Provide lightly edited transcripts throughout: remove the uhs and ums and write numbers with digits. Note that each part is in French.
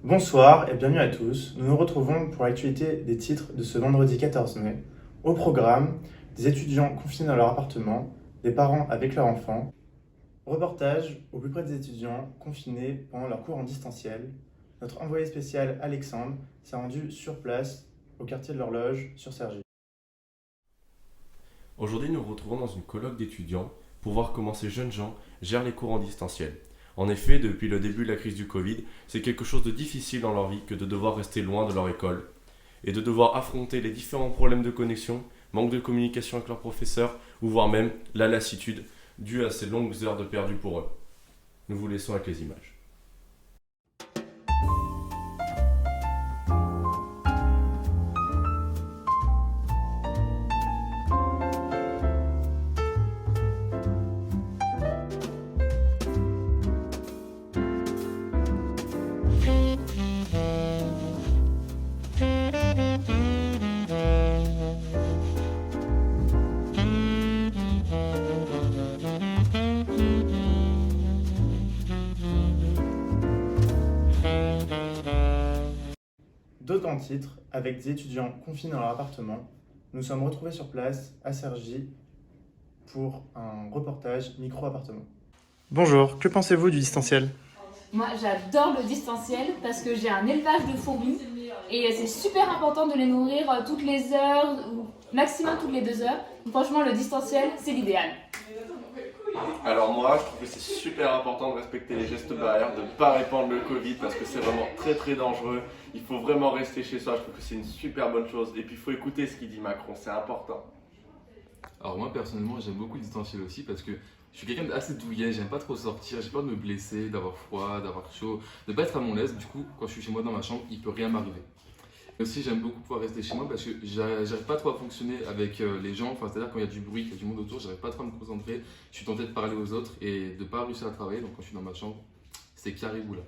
Bonsoir et bienvenue à tous. Nous nous retrouvons pour l'actualité des titres de ce vendredi 14 mai. Au programme, des étudiants confinés dans leur appartement, des parents avec leurs enfants, reportage au plus près des étudiants confinés pendant leur cours en distanciel. Notre envoyé spécial Alexandre s'est rendu sur place au quartier de l'Horloge sur Cergy. Aujourd'hui, nous nous retrouvons dans une colloque d'étudiants pour voir comment ces jeunes gens gèrent les cours en distanciel. En effet, depuis le début de la crise du Covid, c'est quelque chose de difficile dans leur vie que de devoir rester loin de leur école et de devoir affronter les différents problèmes de connexion, manque de communication avec leurs professeurs ou voire même la lassitude due à ces longues heures de perdu pour eux. Nous vous laissons avec les images. D'autres grands titres, avec des étudiants confinés dans leur appartement, nous sommes retrouvés sur place à Cergy pour un reportage micro-appartement. Bonjour, que pensez-vous du distanciel ? Moi, j'adore le distanciel parce que j'ai un élevage de fourmis et c'est super important de les nourrir toutes les heures ou maximum toutes les 2 heures. Donc, franchement, le distanciel, c'est l'idéal. Alors moi, je trouve que c'est super important de respecter les gestes barrières, de ne pas répandre le Covid parce que c'est vraiment très très dangereux. Il faut vraiment rester chez soi, je trouve que c'est une super bonne chose. Et puis il faut écouter ce qu'il dit Macron, c'est important. Alors moi personnellement j'aime beaucoup le distanciel aussi parce que je suis quelqu'un d'assez douillet, j'aime pas trop sortir, j'ai peur de me blesser, d'avoir froid, d'avoir chaud, de pas être à mon aise. Du coup quand je suis chez moi dans ma chambre il peut rien m'arriver. Et aussi j'aime beaucoup pouvoir rester chez moi parce que j'arrive pas trop à fonctionner avec les gens, enfin c'est-à-dire quand il y a du bruit, qu'il y a du monde autour, j'arrive pas trop à me concentrer, je suis tenté de parler aux autres et de pas réussir à travailler. Donc quand je suis dans ma chambre c'est caribou là.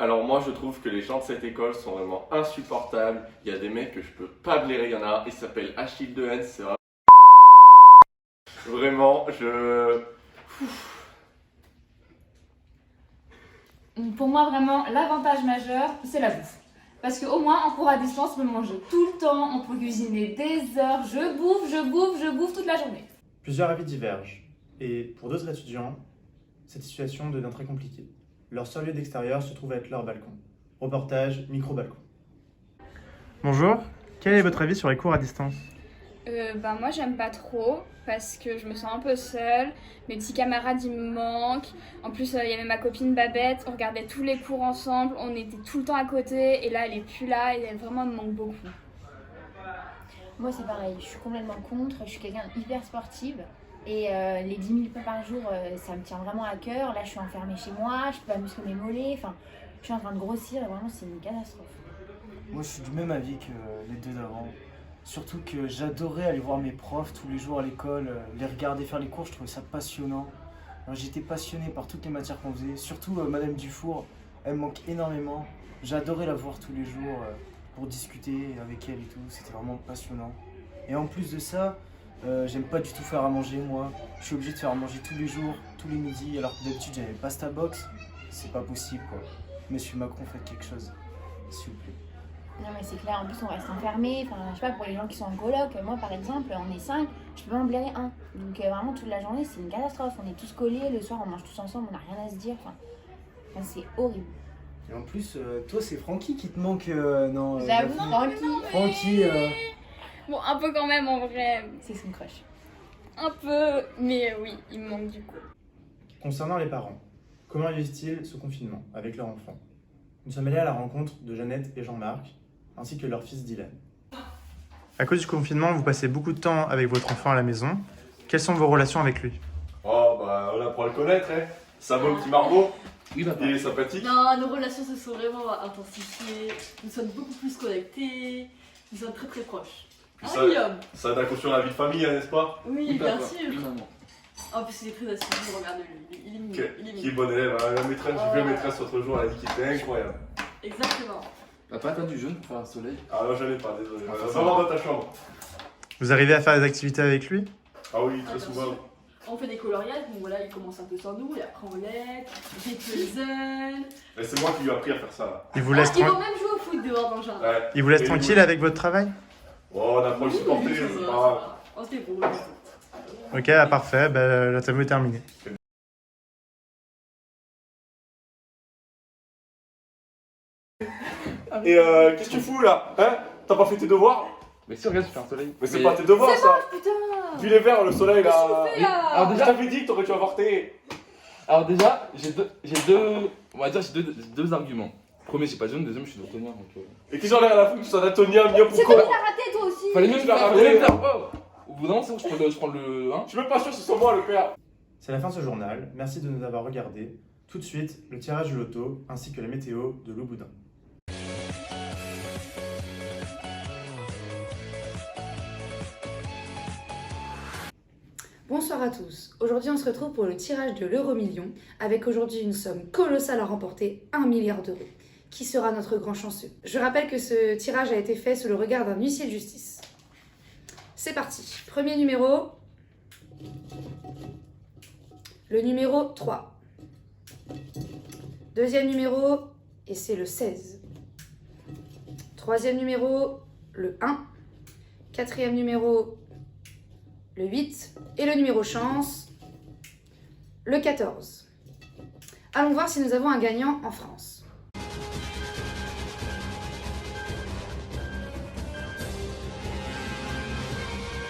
Alors moi je trouve que les gens de cette école sont vraiment insupportables. Il y a des mecs que je peux pas blairer, il y en a un, il s'appelle Achille Dehaene, c'est vraiment, Pour moi, vraiment, l'avantage majeur, c'est la bouffe. Parce qu'au moins, en cours à distance, on peut manger tout le temps, on peut cuisiner des heures. Je bouffe toute la journée. Plusieurs avis divergent, et pour d'autres étudiants, cette situation devient très compliquée. Leur seul lieu d'extérieur se trouve être leur balcon. Reportage micro-balcon. Bonjour, quel est votre avis sur les cours à distance ? Moi j'aime pas trop parce que je me sens un peu seule, mes petits camarades ils me manquent, en plus il y avait ma copine Babette, on regardait tous les cours ensemble, on était tout le temps à côté et là elle est plus là et elle vraiment me manque beaucoup. Moi c'est pareil, je suis complètement contre, je suis quelqu'un hyper sportive et les 10 000 pas par jour ça me tient vraiment à cœur. Là je suis enfermée chez moi, je peux pas muscler mes mollets, enfin je suis en train de grossir et vraiment c'est une catastrophe. Moi je suis du même avis que les deux d'avant. Surtout que j'adorais aller voir mes profs tous les jours à l'école, les regarder faire les cours, je trouvais ça passionnant. Alors, j'étais passionné par toutes les matières qu'on faisait, surtout Madame Dufour, elle me manque énormément. J'adorais la voir tous les jours pour discuter avec elle et tout, c'était vraiment passionnant. Et en plus de ça, j'aime pas du tout faire à manger moi. Je suis obligé de faire à manger tous les jours, tous les midis, alors que d'habitude j'avais pasta box. C'est pas possible quoi. Monsieur Macron, faites quelque chose, s'il vous plaît. Non mais c'est clair, en plus on reste enfermés, enfin je sais pas, pour les gens qui sont en coloc, moi par exemple on est 5, je peux pas en blairer un. Donc vraiment toute la journée c'est une catastrophe, on est tous collés, le soir on mange tous ensemble, on n'a rien à se dire, enfin c'est horrible. Et en plus, toi c'est Francky qui te manque, non J'avoue, Daphné. Francky, Francky, Bon un peu quand même en vrai, c'est son crush. un peu, mais oui il me manque du coup. Concernant les parents, comment vivent-ils ce confinement avec leur enfant ? Nous sommes allés à la rencontre de Jeannette et Jean-Marc, ainsi que leur fils Dylan. À cause du confinement, vous passez beaucoup de temps avec votre enfant à la maison. Quelles sont vos relations avec lui ? Oh bah on apprend à le connaître, hein. Ça va au petit Margot. Oui papa. Il est sympathique. Non, nos relations se sont vraiment intensifiées, nous sommes beaucoup plus connectés, nous sommes très très proches. Puis Ah, Guillaume. ça aide à construire la vie de famille, hein, n'est-ce pas? Oui, bien papa. sûr. Oui maman. En plus, il est très assidu, regardez-le, il est mignon. Il est Qui est mignon. bonne élève, hein. La maîtresse, j'ai vu la maîtresse l'autre jour, elle a dit qu'il était incroyable. Exactement. Papa t'as du jaune pour faire un soleil? Ah non, j'en ai pas, désolé. Ah, Va voir dans ta chambre. Vous arrivez à faire des activités avec lui ? Ah oui, Ah, très bien souvent. sûr. On fait des coloriages, bon voilà, il commence un peu sans nous, et après on l'aide, j'ai puzzle. Mais c'est moi qui lui ai appris à faire ça. Là. Il vous laisse, Ils vont même jouer au foot dehors dans le jardin. Ouais. il vous laisse Et tranquille oui. avec votre travail? Oh, on n'a pas le supporter, Oui, c'est ça pas va, grave. ça va. On se débrouille. Ok, parfait, la table est terminée. Et qu'est-ce que tu fous là? Hein? T'as pas fait tes devoirs? Mais si, regarde, tu fais un soleil. Mais c'est pas tes devoirs ça! Putain! Vu les verts, le soleil là! Alors Je déjà, t'avais dit que t'aurais dû avorter! on va dire, j'ai deux arguments. Premier, j'ai pas de jeune, deuxième, je suis daltonien. Donc, Et qui j'en ai à la foutre, tu sois daltonien, Mia, C'est pourquoi? toi qui l'as raté toi aussi! Fallait mieux Je l'ai raté. fallait mieux le faire. Oh. Au bout d'un moment, c'est bon, je prends le 1. Je suis même pas sûr que ce soit moi le père! C'est la fin de ce journal, merci de nous avoir regardés. Tout de suite, le tirage du loto ainsi que la météo de l'eau boudin. Bonsoir à tous. Aujourd'hui, on se retrouve pour le tirage de l'euro-million avec aujourd'hui une somme colossale à remporter, 1 milliard d'euros. Qui sera notre grand chanceux? Je rappelle que ce tirage a été fait sous le regard d'un huissier de justice. C'est parti. Premier numéro. Le numéro 3. Deuxième numéro, et c'est le 16. Troisième numéro, le 1. Quatrième numéro, le 8, et le numéro chance, le 14. Allons voir si nous avons un gagnant en France.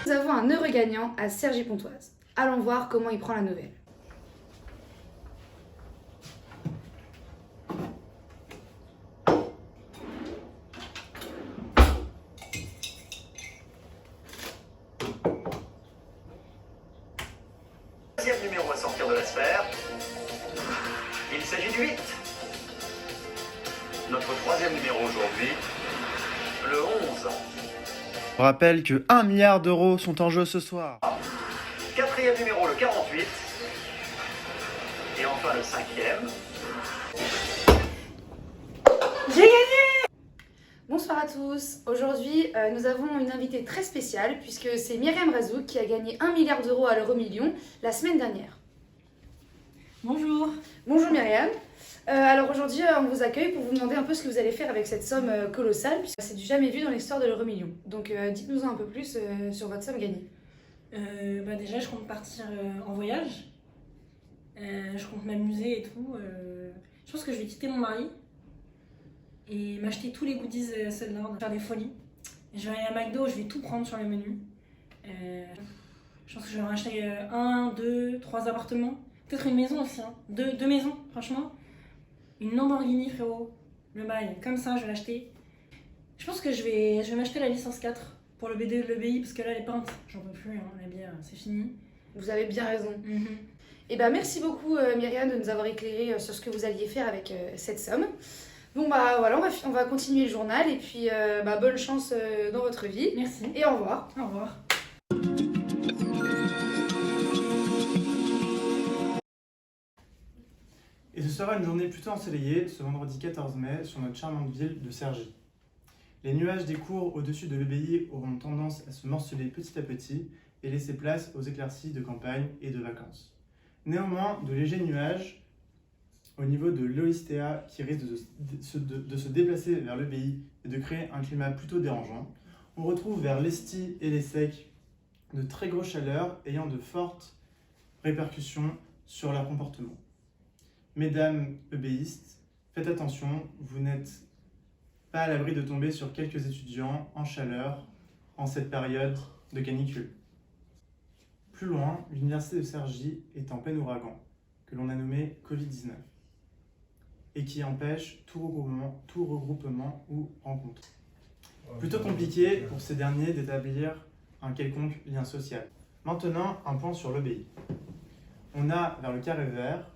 Nous avons un heureux gagnant à Cergy-Pontoise. Allons voir comment il prend la nouvelle. Deuxième numéro à sortir de la sphère. Il s'agit du 8. Notre troisième numéro aujourd'hui, le 11. Je rappelle que 1 milliard d'euros sont en jeu ce soir. Quatrième numéro, le 48. Et enfin le cinquième. Bonsoir à tous. Aujourd'hui, nous avons une invitée très spéciale puisque c'est Myriam Razouk qui a gagné 1 milliard d'euros à l'euro-million la semaine dernière. Bonjour! Bonjour Myriam. Alors aujourd'hui, on vous accueille pour vous demander un peu ce que vous allez faire avec cette somme colossale puisque c'est du jamais vu dans l'histoire de l'euro-million. Donc dites-nous un peu plus sur votre somme gagnée. Déjà, je compte partir en voyage. Je compte m'amuser et tout. Je pense que je vais quitter mon mari et m'acheter tous les goodies Sunlord, faire des folies. Je vais aller à McDo, je vais tout prendre sur le menu. Je pense que je vais en acheter 1, 2, 3 appartements. Peut-être une maison aussi, hein. Deux maisons, franchement. Une Lamborghini, frérot. Le bail, comme ça, je vais l'acheter. Je pense que je vais m'acheter la licence 4 pour le BD de l'EBI, parce que là, les peintes, j'en peux plus, hein. La bière, c'est fini. Vous avez bien raison. Mhm. Et merci beaucoup Myriam de nous avoir éclairé sur ce que vous alliez faire avec cette somme. Bon voilà, on va continuer le journal et puis bonne chance dans votre vie. Merci. Et au revoir. Au revoir. Et ce sera une journée plutôt ensoleillée ce vendredi 14 mai sur notre charmante ville de Cergy. Les nuages des cours au-dessus de l'EBI auront tendance à se morceler petit à petit et laisser place aux éclaircies de campagne et de vacances. Néanmoins, de légers nuages au niveau de l'OISTA qui risquent de se déplacer vers l'EBI et de créer un climat plutôt dérangeant. On retrouve vers l'Esti et les Secs de très grosses chaleurs ayant de fortes répercussions sur leur comportement. Mesdames EBistes, faites attention, vous n'êtes pas à l'abri de tomber sur quelques étudiants en chaleur en cette période de canicule. Plus loin, l'université de Cergy est en plein ouragan, que l'on a nommé Covid-19, et qui empêche tout regroupement ou rencontre. Plutôt compliqué pour ces derniers d'établir un quelconque lien social. Maintenant, un point sur l'EBI. On a, vers le carré vert,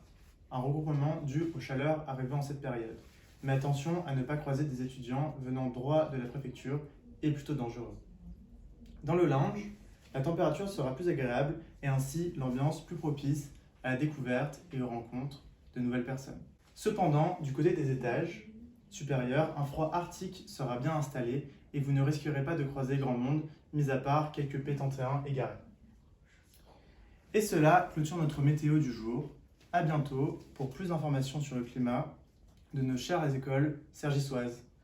un regroupement dû aux chaleurs arrivées en cette période. Mais attention à ne pas croiser des étudiants venant droit de la préfecture et plutôt dangereux. Dans le linge, la température sera plus agréable et ainsi l'ambiance plus propice à la découverte et aux rencontres de nouvelles personnes. Cependant, du côté des étages supérieurs, un froid arctique sera bien installé et vous ne risquerez pas de croiser grand monde, mis à part quelques pétantéens égarés. Et cela clôture notre météo du jour. À bientôt pour plus d'informations sur le climat de nos chères écoles sergissoises.